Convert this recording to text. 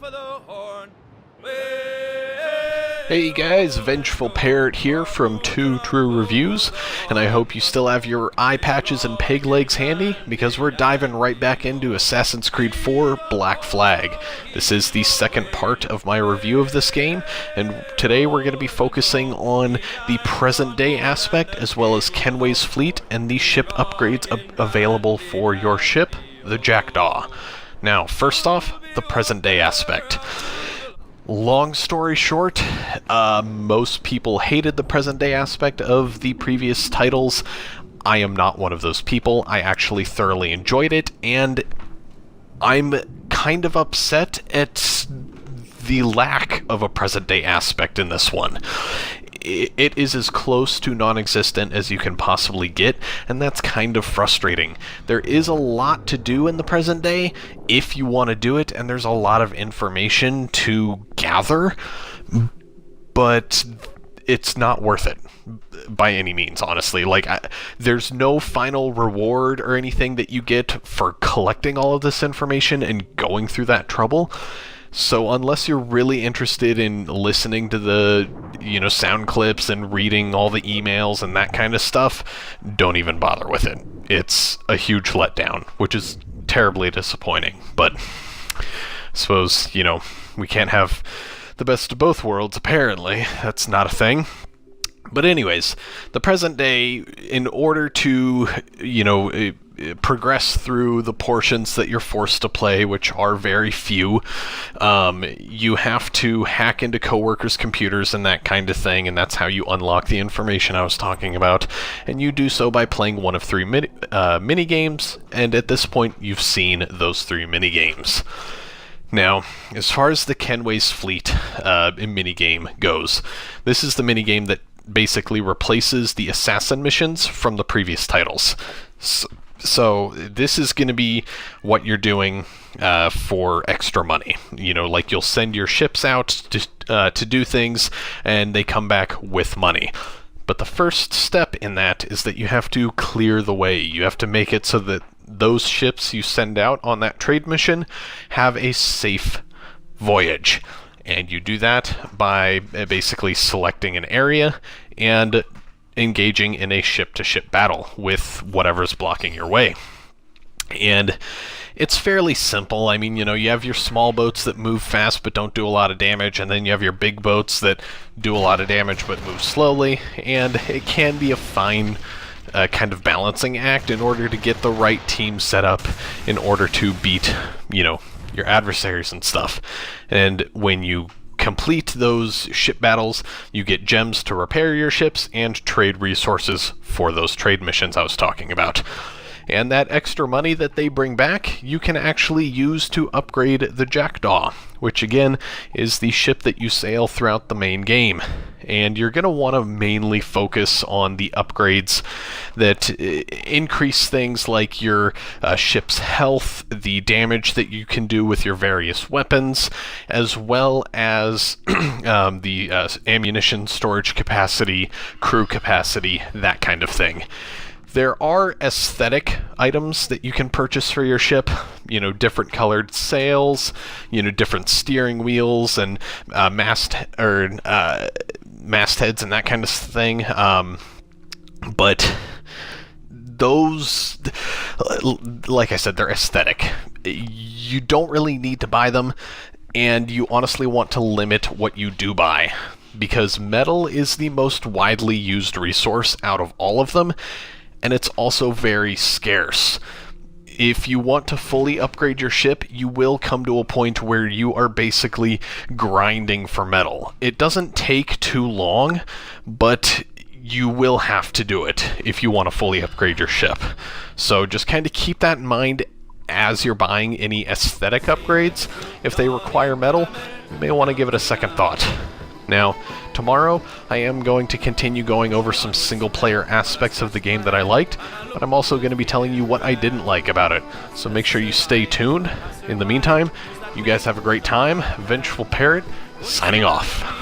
for the horn. Hey guys, Vengeful Parrot here from Two True Reviews, and I hope you still have your eye patches and peg legs handy, because we're diving right back into Assassin's Creed 4 Black Flag. This is the second part of my review of this game, and today we're going to be focusing on the present day aspect, as well as Kenway's Fleet and the ship upgrades available for your ship, the Jackdaw. Now, first off, the present day aspect. Long story short, most people hated the present-day aspect of the previous titles. I am not one of those people. I actually thoroughly enjoyed it, and I'm kind of upset at the lack of a present-day aspect in this one. It is as close to non-existent as you can possibly get, and that's kind of frustrating. There is a lot to do in the present day if you want to do it, and there's a lot of information to gather, but it's not worth it by any means, honestly. There's no final reward or anything that you get for collecting all of this information and going through that trouble. So unless you're really interested in listening to the, sound clips and reading all the emails and that kind of stuff, don't even bother with it. It's a huge letdown, which is terribly disappointing. But I suppose, we can't have the best of both worlds, apparently. That's not a thing. But anyways, the present day, in order to, progress through the portions that you're forced to play, which are very few, you have to hack into coworkers' computers and that kind of thing, and that's how you unlock the information I was talking about. And you do so by playing one of three mini games, and at this point you've seen those 3 mini games. Now, as far as the Kenway's Fleet minigame goes, this is the minigame that basically replaces the assassin missions from the previous titles. So this is going to be what you're doing for extra money. You'll send your ships out to do things, and they come back with money. But the first step in that is that you have to clear the way. You have to make it so that those ships you send out on that trade mission have a safe voyage. And you do that by basically selecting an area and engaging in a ship-to-ship battle with whatever's blocking your way. And it's fairly simple. I mean, you have your small boats that move fast but don't do a lot of damage, and then you have your big boats that do a lot of damage but move slowly, and it can be a fine kind of balancing act in order to get the right team set up in order to beat, your adversaries and stuff. And when you complete those ship battles, you get gems to repair your ships and trade resources for those trade missions I was talking about. And that extra money that they bring back, you can actually use to upgrade the Jackdaw, which again is the ship that you sail throughout the main game. And you're going to want to mainly focus on the upgrades that increase things like your ship's health, the damage that you can do with your various weapons, as well as the ammunition storage capacity, crew capacity, that kind of thing. There are aesthetic items that you can purchase for your ship, different colored sails, different steering wheels and mastheads and that kind of thing. But those, like I said, they're aesthetic. You don't really need to buy them, and you honestly want to limit what you do buy, because metal is the most widely used resource out of all of them, and it's also very scarce. If you want to fully upgrade your ship, you will come to a point where you are basically grinding for metal. It doesn't take too long, but you will have to do it if you want to fully upgrade your ship. So just kind of keep that in mind as you're buying any aesthetic upgrades. If they require metal, you may want to give it a second thought. Now, tomorrow, I am going to continue going over some single-player aspects of the game that I liked, but I'm also going to be telling you what I didn't like about it. So make sure you stay tuned. In the meantime, you guys have a great time. Vengeful Parrot, signing off.